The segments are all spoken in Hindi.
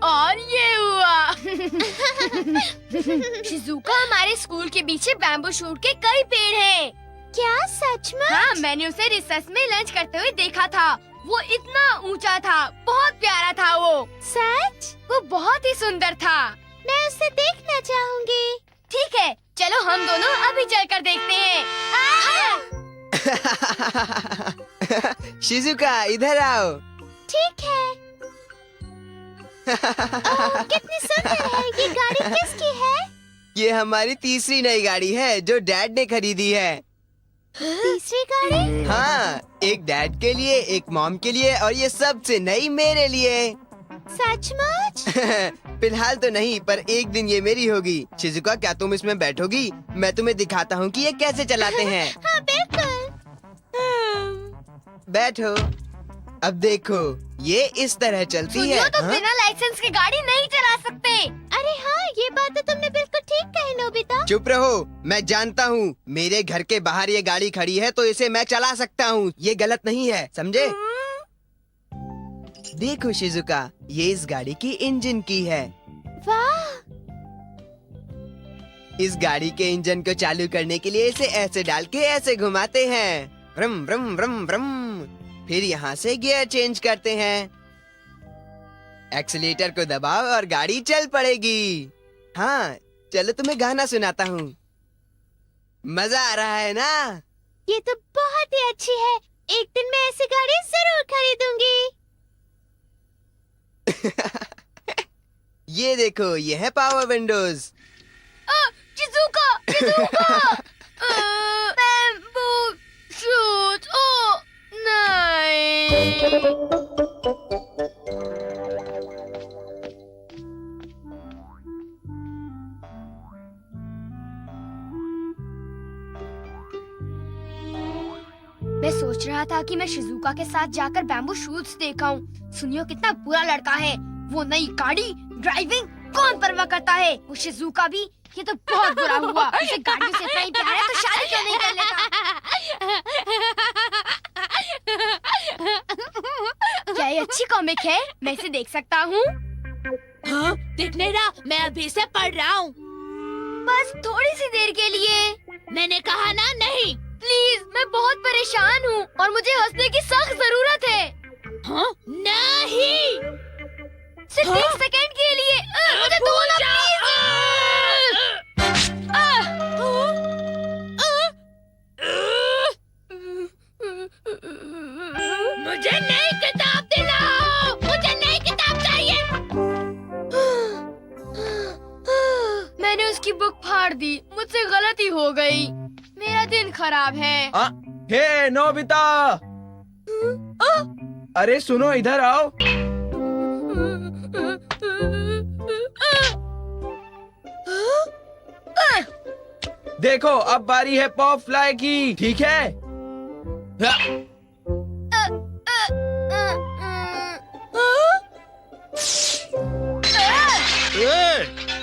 और ये हुआ। शिजुका, हमारे स्कूल के पीछे बैम्बू शूट के कई पेड़ हैं। क्या सच में? हाँ, मैंने उसे रिसेस में लंच करते हुए देखा था। वो इतना ऊंचा था, बहुत प्यारा था वो। सच? वो बहुत ही सुंदर था। मैं उसे देखना चाहूंगी। ठीक है, चलो हम दोनों अभी चलकर देखते हैं। शिजुका, इधर आओ। ठीक है। ओह, कितनी सुंदर है। ये गाड़ी किसकी है? ये हमारी तीसरी नई गाड़ी है जो डैड ने खरीदी है। तीसरी गाड़ी? हाँ, एक डैड के लिए, एक मॉम के लिए और ये सबसे नई मेरे लिए। सचमुच? फिलहाल तो नहीं, पर एक दिन ये मेरी होगी। शिजुका, क्या तुम इसमें बैठोगी? मैं तुम्हें दिखाता हूँ कि ये कैसे चलाते हैं। हाँ, बिल्कुल। बैठो। अब देखो, ये इस तरह चलती है। तो हाँ? बिना लाइसेंस के गाड़ी नहीं चला सकते। अरे हाँ, ये बात तो तुमने बिल्कुल ठीक कही नोबिता। चुप रहो, मैं जानता हूँ। मेरे घर के बाहर ये गाड़ी खड़ी है तो इसे मैं चला सकता हूँ। ये गलत नहीं है, समझे? देखो शिजुका, ये इस गाड़ी की इंजन की है। वाह! इस गाड़ी के इंजन को चालू करने के लिए इसे ऐसे डाल के ऐसे घुमाते हैं। व्रम व्रम व्रम व्रम। फिर यहाँ से गियर चेंज करते हैं। एक्सीलेटर को दबाओ और गाड़ी चल पड़ेगी। हाँ, चलो तुम्हें गाना सुनाता हूँ। मजा आ रहा है ना? ये तो बहुत ही अच्छी है। एक दिन मैं ऐसी गाड़ी जरूर खरीदूंगी। ये देखो, ये है power windows. Shizuka, Shizuka. Bamboo shoot. ओह नहीं। मैं सोच रहा था कि मैं शिजुका के साथ जाकर बैम्बू शूट्स देखाऊं। सुनियो, कितना बुरा लड़का है वो। नई गाड़ी, ड्राइविंग, कौन परवाह करता है? वो शिजुका भी। ये तो बहुत बुरा हुआ। उसे गाड़ियों से इतना ही प्यार है तो शादी क्यों नहीं कर लेता? क्या ये अच्छी कॉमिक है? मैं इसे देख सकता हूँ? हाँ, देखने ना, मैं अभी से पढ़ रहा हूँ। बस थोड़ी सी देर के लिए। मैंने कहा ना, नहीं। प्लीज, मैं बहुत परेशान हूँ और मुझे हंसने की सख्त जरूरत है। हाँ? नहीं। सिर्फ एक सेकंड के लिए। मुझे दो ना, प्लीज। मुझे नई किताब दिलाओ। मुझे नई किताब चाहिए। मैंने उसकी बुक फाड़ दी। मुझसे गलती हो गई। मेरा दिन खराब है। हे नोबिता! अरे सुनो, इधर आओ। देखो, अब बारी है पॉप फ्लाई की, ठीक है?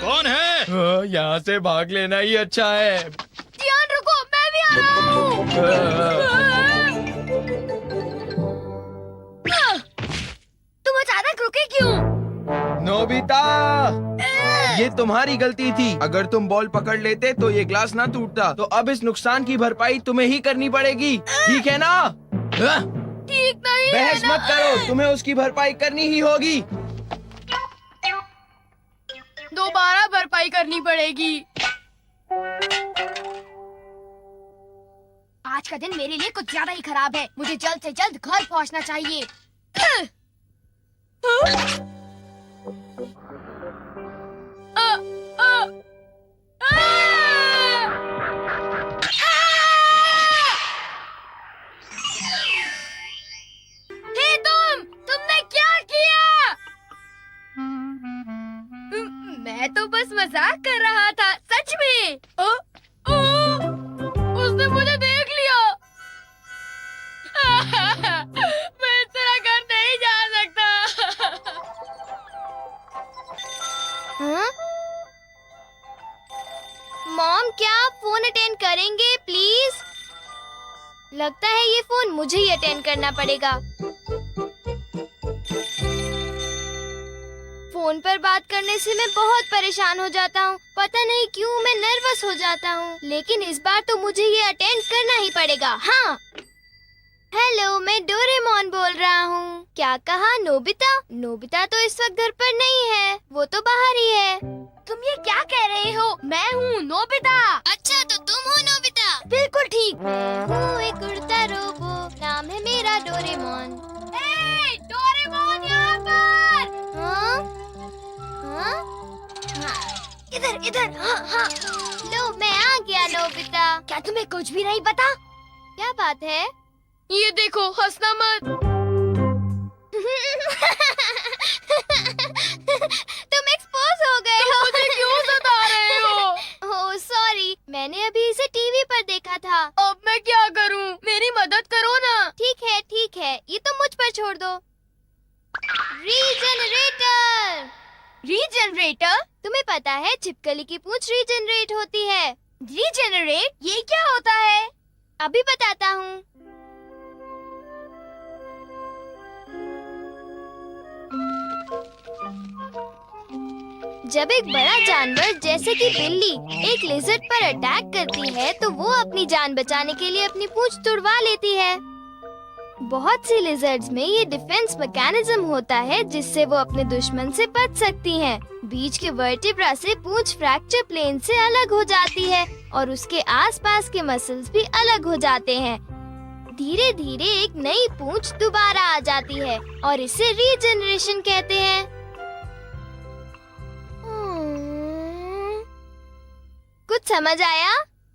कौन है? यहाँ से भाग लेना ही अच्छा है। ध्यान रखो, मैं भी आ रहा हूँ। तुम अचानक रुके क्यों? नोबिता, ये तुम्हारी गलती थी। अगर तुम बॉल पकड़ लेते तो ये ग्लास ना टूटता। तो अब इस नुकसान की भरपाई तुम्हें ही करनी पड़ेगी, ठीक है ना? ठीक नहीं है बहस ना? मत करो, तुम्हें उसकी भरपाई करनी ही होगी। दोबारा भरपाई करनी पड़ेगी। आज का दिन मेरे लिए कुछ ज्यादा ही खराब है। मुझे जल्द से जल्द घर पहुंचना चाहिए। हे तुमने क्या किया? मैं तो बस मजाक कर रहा था, सच में। उसने मुझे देख लिया। मैं इस तरह घर नहीं जा सकता। हाँ? मॉम, क्या आप फोन अटेंड करेंगे प्लीज? लगता है ये फोन मुझे ही अटेंड करना पड़ेगा। फोन पर बात करने से मैं बहुत परेशान हो जाता हूँ। पता नहीं क्यों मैं नर्वस हो जाता हूँ, लेकिन इस बार तो मुझे ये अटेंड करना ही पड़ेगा। हाँ, हेलो, मैं डोरेमोन बोल रहा हूँ। क्या कहा? नोबिता? नोबिता तो इस वक्त घर पर नहीं है, वो तो बाहर ही है। तुम ये क्या कह रहे हो? मैं हूँ नोबिता। अच्छा, तो तुम हो नोबिता? बिल्कुल ठीक। मैं हूँ एक उड़ता रोबो, नाम है मेरा डोरेमोन। डोरेमोन यहाँ पर। हाँ? हाँ? हाँ? इधर। हाँ। लो, मैं आ गया नोबिता। क्या तुम्हें कुछ भी नहीं पता? क्या बात है? ये देखो, हंसना मत। तुम एक्सपोज हो गए हो। मुझे क्यों सता रहे हो? ओह सॉरी, मैंने अभी इसे टीवी पर देखा था। अब मैं क्या करूं? मेरी मदद करो ना। ठीक है, ये तो मुझ पर छोड़ दो। रीजनरेटर। रीजनरेटर? तुम्हें पता है छिपकली की पूंछ रीजनरेट होती है। रीजनरेट? ये क्या होता है? अभी बताता हूँ। जब एक बड़ा जानवर जैसे कि बिल्ली एक लिजर्ड पर अटैक करती है तो वो अपनी जान बचाने के लिए अपनी पूंछ तुड़वा लेती है। बहुत सी लिजर्ड्स में ये डिफेंस मैकेनिज्म होता है जिससे वो अपने दुश्मन से बच सकती हैं। बीच के वर्टिब्रा से पूंछ फ्रैक्चर प्लेन से अलग हो जाती है और उसके आसपास के मसल्स भी अलग हो जाते हैं। धीरे धीरे एक नई पूंछ दोबारा आ जाती है और इसे रीजनरेशन कहते हैं। कुछ समझ आया?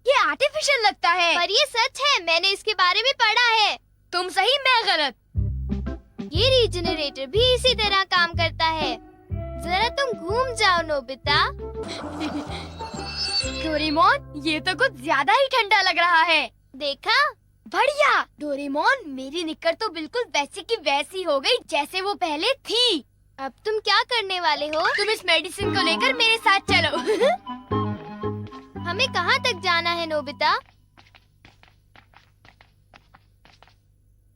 ये आर्टिफिशियल लगता है। पर ये सच है, मैंने इसके बारे में पढ़ा है। तुम सही, मैं गलत। ये रीजनरेटर भी इसी तरह काम करता है। जरा तुम घूम जाओ नोबिता। डोरेमोन, ये तो कुछ ज्यादा ही ठंडा लग रहा है। देखा? बढ़िया। डोरेमोन, मेरी निक्कर तो बिल्कुल वैसी की वैसी हो गई जैसे वो पहले थी। अब तुम क्या करने वाले हो? तुम इस मेडिसिन को लेकर मेरे साथ चलो। हमें कहाँ तक जाना है नोबिता?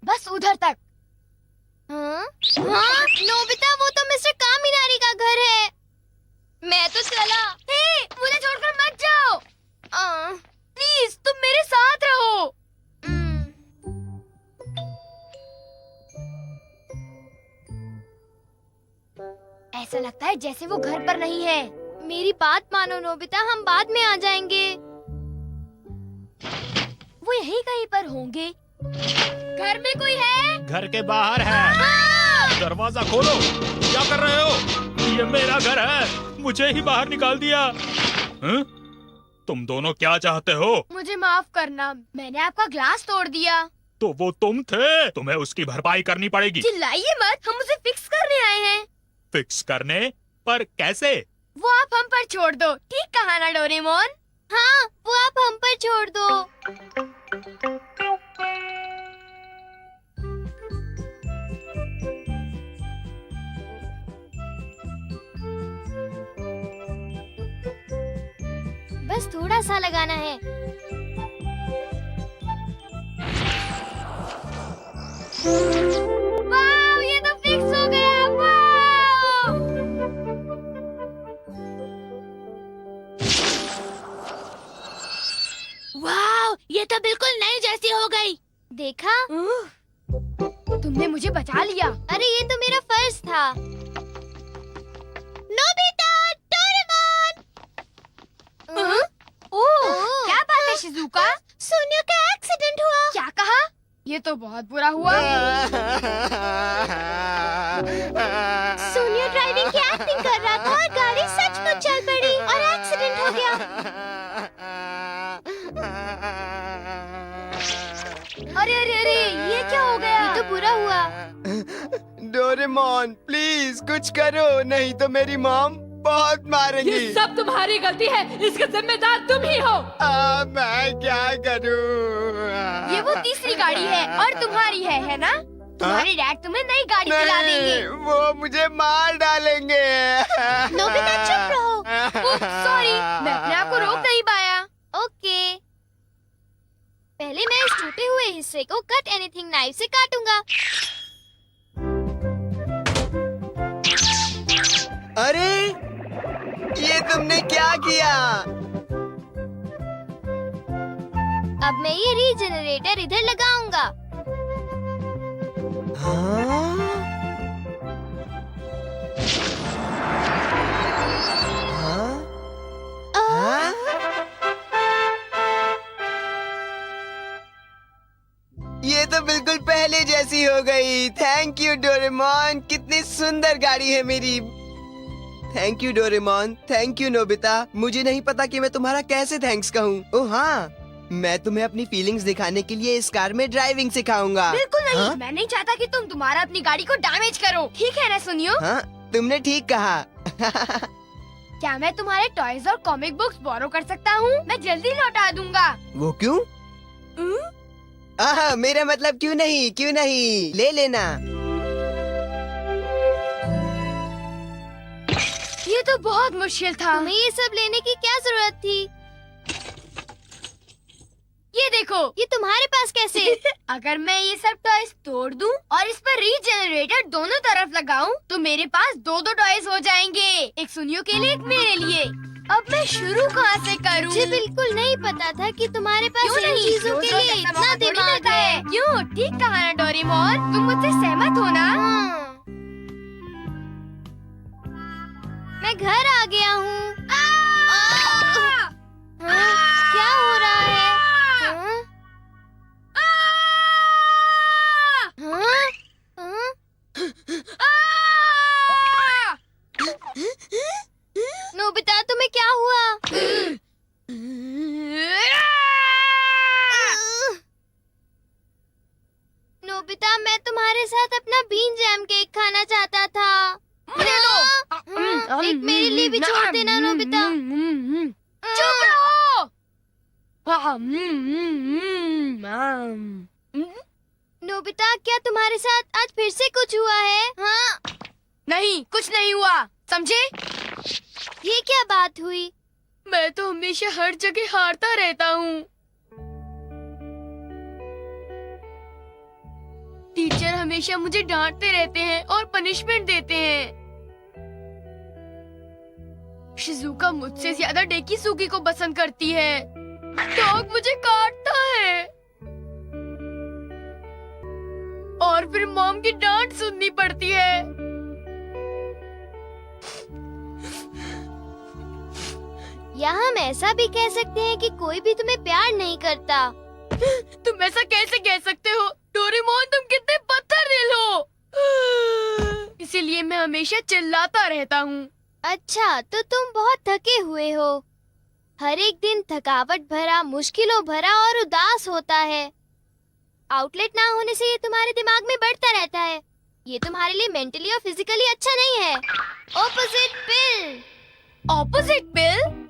बस उधर तक। हाँ? हाँ? नोबिता, वो तो मिस्टर कामिनारी का घर है। मैं तो चला। हे, मुझे छोड़कर मत जाओ। प्लीज, तुम मेरे साथ रहो। ऐसा लगता है जैसे वो घर पर नहीं है। मेरी बात मानो नोबिता, हम बाद में आ जाएंगे। वो यहीं कहीं पर होंगे। घर में कोई है? घर के बाहर है। दरवाजा खोलो। क्या कर रहे हो? ये मेरा घर है, मुझे ही बाहर निकाल दिया। हैं? तुम दोनों क्या चाहते हो? मुझे माफ करना, मैंने आपका ग्लास तोड़ दिया। तो वो तुम थे, तुम्हें उसकी भरपाई करनी पड़ेगी। चिल्लाइए मत, हम उसे फिक्स करने आए हैं। फिक्स करने? पर कैसे? वो आप हम पर छोड़ दो, ठीक कहा ना डोरेमोन? हाँ, वो आप हम पर छोड़ दो। बस थोड़ा सा लगाना है। वाव, ये तो फिक्स हो गया। वाव! वाव, ये तो बिल्कुल नई जैसी हो गई। देखा? तुमने मुझे बचा लिया। अरे ये तो मेरा फर्ज था। Nobita, Doraemon. ओह, क्या बात है शिजुका? सोनिया का एक्सीडेंट हुआ। क्या कहा? ये तो बहुत बुरा हुआ। सोनिया ड्राइविंग की एक्टिंग कर रहा था और गाड़ी सचमुच चल पड़ी और एक्सीडेंट हो गया। अरे, ये क्या हो गया? ये तो बुरा हुआ। डोरेमोन, प्लीज कुछ करो, नहीं तो मेरी मॉम बहुत मारेंगी। ये सब तुम्हारी गलती है, इसके जिम्मेदार तुम ही हो। मैं क्या करूं? ये वो तीसरी गाड़ी है और तुम्हारी है ना? तुम्हारे डैड तुम्हें नई गाड़ी दिला देंगे। नहीं, वो मुझे मार डालेंगे। नोबिता, चुप रहो। सॉरी, मैं अपने आप को रोक नहीं पाया। ओके, पहले मैं इस टूटे हुए हिस्से को कट एनीथिंग नाइफ से काटूंगा। अरे ये तुमने क्या किया? अब मैं ये रीजनरेटर इधर लगाऊंगा। हाँ? हाँ? हाँ? ये तो बिल्कुल पहले जैसी हो गई। थैंक यू डोरेमोन, कितनी सुंदर गाड़ी है मेरी। Thank you Doraemon, thank you Nobita. मुझे नहीं पता कि मैं तुम्हारा कैसे थैंक्स कहूँ। ओह हाँ, मैं तुम्हें अपनी फीलिंग्स दिखाने के लिए इस कार में ड्राइविंग सिखाऊंगा। बिल्कुल नहीं। हाँ? मैं नहीं चाहता कि तुम तुम्हारा अपनी गाड़ी को डैमेज करो, ठीक है ना सुनियो? हाँ, तुमने ठीक कहा। क्या मैं तुम्हारे टॉयज और कॉमिक बुक्स बोरो कर सकता हूँ? मैं जल्दी लौटा दूंगा। वो क्यों? मेरा मतलब क्यों नहीं, ले लेना। ये तो बहुत मुश्किल था। तुम्हें ये सब लेने की क्या जरूरत थी? ये देखो। ये तुम्हारे पास कैसे? अगर मैं ये सब टॉयज तोड़ दूं और इस पर रीजनरेटर दोनों तरफ लगाऊं, तो मेरे पास दो टॉयज हो जाएंगे। एक सुनियो के लिए, एक मेरे लिए। अब मैं शुरू कहाँ से करूं? मुझे बिल्कुल नहीं पता था कि तुम्हारे पास क्यों इन नहीं? चीजों के लिए इतना दिमाग है। क्यों? ठीक कहा ना डोरेमोन? तुम मुझसे सहमत हो ना? हाँ। मैं घर आ गया हूँ। हाँ? क्या हो रहा है? हाँ? हाँ? हाँ? नोबिता, तुम्हें क्या हुआ? नोबिता, मैं तुम्हारे साथ अपना बीन जैम केक खाना चाहता था। मुझे दो। एक मेरे लिए भी छोड़ देना नोबिता। चुप रहो। नोबिता, क्या तुम्हारे साथ आज फिर से कुछ हुआ है? हाँ? नहीं, कुछ नहीं हुआ, समझे? ये क्या बात हुई? मैं तो हमेशा हर जगह हारता रहता हूँ। टीचर हमेशा मुझे डांटते रहते हैं और पनिशमेंट देते हैं। शिजुका मुझसे ज्यादा डेकिसुगी को पसंद करती है। डॉग मुझे काटता है और फिर मॉम की डांट सुननी पड़ती है। या हम ऐसा भी कह सकते हैं कि कोई भी तुम्हें प्यार नहीं करता। तुम ऐसा कैसे कह सकते हो डोरेमोन? तुम कितने पत्थर दिल हो। इसीलिए मैं हमेशा चिल्लाता रहता हूँ। अच्छा, तो तुम बहुत थके हुए हो। हर एक दिन थकावट भरा, मुश्किलों भरा और उदास होता है। आउटलेट ना होने से ये तुम्हारे दिमाग में बढ़ता रहता है। ये तुम्हारे लिए मेंटली और फिजिकली अच्छा नहीं है। ऑपोजिट पिल। ऑपोजिट पिल?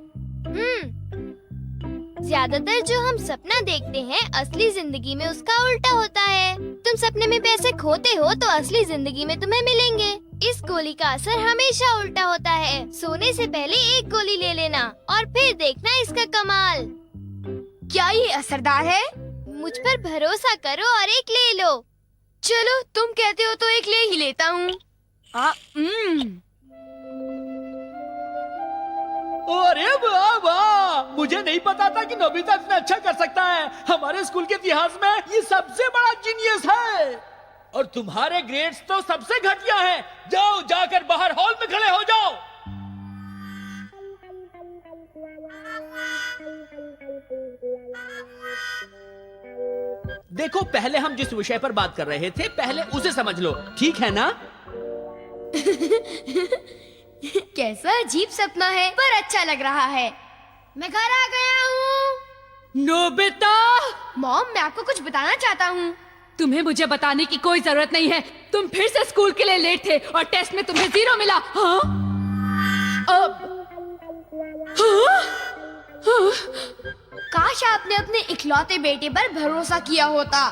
ज्यादातर जो हम सपना देखते हैं, असली जिंदगी में उसका उल्टा होता है। तुम सपने में पैसे खोते हो तो असली जिंदगी में तुम्हें मिलेंगे। इस गोली का असर हमेशा उल्टा होता है। सोने से पहले एक गोली ले लेना और फिर देखना इसका कमाल। क्या ये असरदार है? मुझ पर भरोसा करो और एक ले लो। चलो, तुम कहते हो तो एक ले ही लेता हूँ। अरे वाह वाह, मुझे नहीं पता था कि नोबिता इतना अच्छा कर सकता है। हमारे स्कूल के इतिहास में ये सबसे बड़ा जीनियस है। और तुम्हारे ग्रेड्स तो सबसे घटिया हैं। जाओ, जाकर बाहर हॉल में खड़े हो जाओ। देखो, पहले हम जिस विषय पर बात कर रहे थे, पहले उसे समझ लो, ठीक है ना? कैसा अजीब सपना है, पर अच्छा लग रहा है। मैं घर आ गया हूँ। नोबिता, मॉम, मैं आपको कुछ बताना चाहता हूँ। तुम्हें मुझे बताने की कोई जरूरत नहीं है। तुम फिर से स्कूल के लिए लेट थे और टेस्ट में तुम्हें 0 मिला। हाँ? काश आपने अपने इकलौते बेटे पर भरोसा किया होता।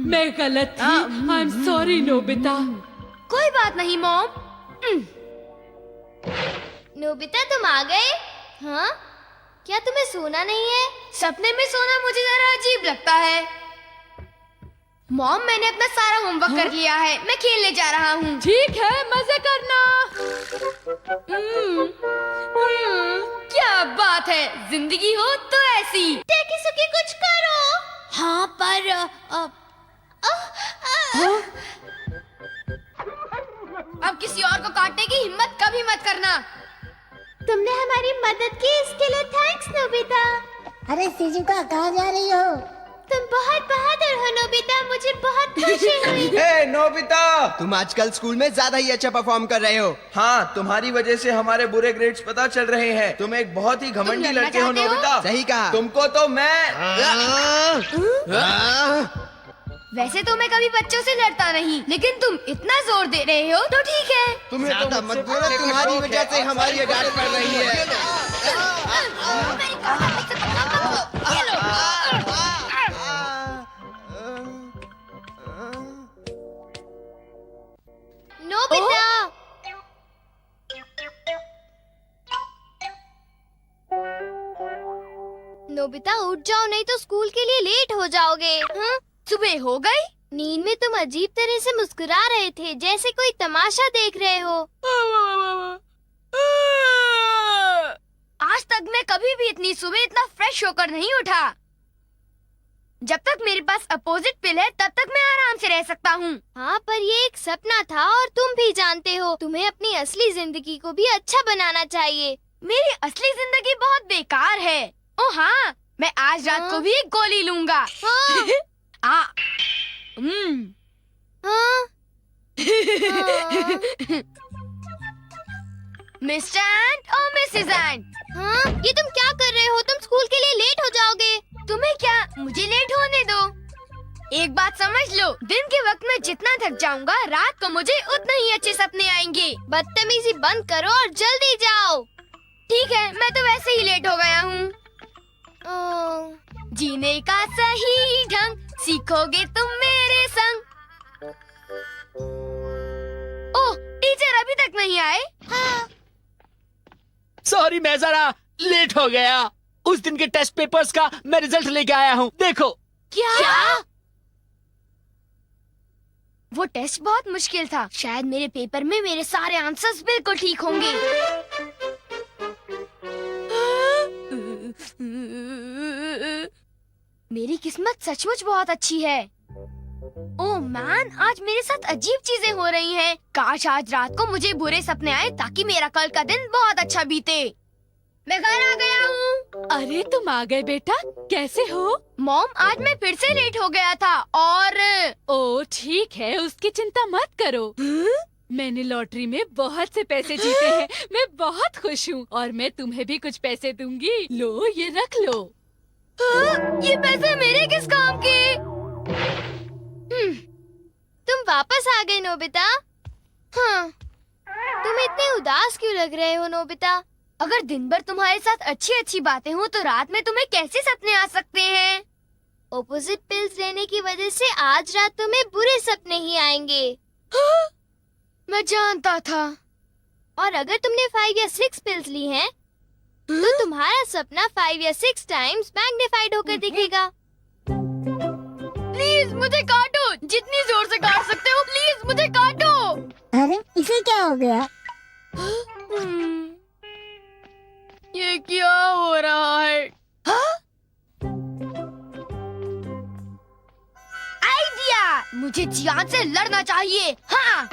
मैं गलत थी। I am sorry Nobita. कोई बात नहीं मॉम। नोबिता, तुम आ गए? हाँ? क्या तुम्हें सोना नहीं है? सपने में सोना मुझे जरा अजीब लगता है। मॉम, मैंने अपना सारा होमवर्क कर लिया है, मैं खेलने जा रहा हूँ। ठीक है, मजे करना। क्या बात है, जिंदगी हो तो ऐसी। टेकिसुकी कुछ करो। हाँ पर अब किसी और को काटने की हिम्मत कभी मत करना। तुमने हमारी मदद की, इसके लिए थैंक्स नोबिता। अरे शिजुका, कहाँ जा रही हो? तुम बहुत बहादुर हो नोबिता, मुझे बहुत खुशी हुई। हे नोबिता, तुम आजकल स्कूल में ज्यादा ही अच्छा परफॉर्म कर रहे हो। हाँ, तुम्हारी वजह से हमारे बुरे ग्रेड्स पता चल रहे हैं। तुम एक बहुत ही घमंडी लड़ना लड़के हो चाहते हो? नोबिता। सही कहा। तुमको तो मैं वैसे तो मैं कभी बच्चों से लड़ता नहीं, लेकिन तुम इतना जोर दे रहे हो तो ठीक है। तुम्हें तो ज्यादा मुझसे मत बोलो, पढ़ने का तुम्हारी शौक वजह है। से हमारी डांट पड़ रही है। नोबिता, नोबिता उठ जाओ, नहीं तो स्कूल के लिए लेट हो जाओगे। हाँ? सुबह हो गई? नींद में तुम अजीब तरह से मुस्कुरा रहे थे, जैसे कोई तमाशा देख रहे हो। आज तक मैं कभी भी इतनी सुबह इतना फ्रेश होकर नहीं उठा। जब तक मेरे पास अपोजिट पिल है, तब तक मैं आराम से रह सकता हूँ। हाँ, पर ये एक सपना था और तुम भी जानते हो, तुम्हें अपनी असली जिंदगी को भी अच्छा बनाना चाहिए। मेरी असली जिंदगी बहुत बेकार है। ओ हाँ, मैं आज रात को भी एक गोली लूंगा। हाँ। आ, हाँ? मिस्टर एंट और मिसेस एंट, हाँ? ये तुम क्या कर रहे हो? तुम स्कूल के लिए लेट हो जाओगे। तुम्हें क्या, मुझे लेट होने दो। एक बात समझ लो, दिन के वक्त में जितना थक जाऊंगा, रात को मुझे उतना ही अच्छे सपने आएंगे। बदतमीजी बंद करो और जल्दी जाओ। ठीक है, मैं तो वैसे ही लेट हो गया हूँ। जीने का सही ढंग सीखोगे तुम मेरे संग। ओह, टीचर अभी तक नहीं आए? हाँ। सॉरी, मैं जरा लेट हो गया। उस दिन के टेस्ट पेपर्स का मैं रिजल्ट लेके आया हूँ, देखो। क्या? वो टेस्ट बहुत मुश्किल था। शायद मेरे पेपर में मेरे सारे आंसर्स बिल्कुल ठीक होंगे। मेरी किस्मत सचमुच बहुत अच्छी है। ओह मैन, आज मेरे साथ अजीब चीजें हो रही हैं। काश आज रात को मुझे बुरे सपने आए ताकि मेरा कल का दिन बहुत अच्छा बीते। मैं घर आ गया हूँ। अरे तुम आ गए बेटा, कैसे हो? मॉम, आज मैं फिर से लेट हो गया था और ओ ठीक है, उसकी चिंता मत करो। मैंने लॉटरी में बहुत से पैसे जीते हैं। मैं बहुत खुश हूँ और मैं तुम्हें भी कुछ पैसे दूंगी। लो, ये रख लो। ये पैसे मेरे किस काम के? तुम वापस आ गए नोबिता। हाँ, तुम इतने उदास क्यों लग रहे हो नोबिता? अगर दिन भर तुम्हारे साथ अच्छी अच्छी बातें हो तो रात में तुम्हें कैसे सपने आ सकते हैं? ऑपोजिट पिल्स लेने की वजह से आज रात तुम्हें बुरे सपने ही आएंगे। मैं जानता था। और अगर तुमने 5 या 6 पिल्स ली हैं, तो तुम्हारा सपना 5 या 6 टाइम्स मैग्नीफाइड होकर दिखेगा। प्लीज मुझे काटो, जितनी जोर से काट सकते हो, प्लीज मुझे काटो। अरे इसे क्या हो गया? ये क्या हो रहा है? आइडिया, मुझे जियान से लड़ना चाहिए। हाँ।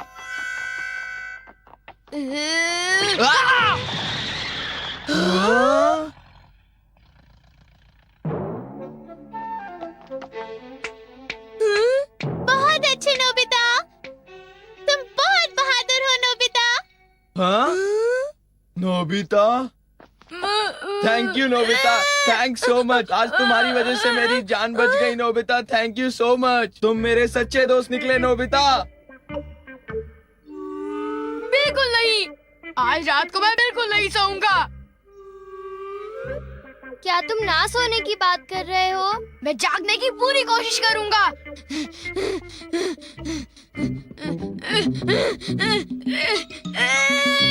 बहुत अच्छे नोबिता, तुम बहुत बहादुर हो नोबिता। हाँ? Nobita, thank you Nobita, thanks so much. आज तुम्हारी वजह से मेरी जान बच गई Nobita, thank you so much. तुम मेरे सच्चे दोस्त निकले नोबिता। बिल्कुल नहीं, आज रात को मैं बिल्कुल नहीं सोऊंगा। क्या तुम ना सोने की बात कर रहे हो? मैं जागने की पूरी कोशिश करूंगा।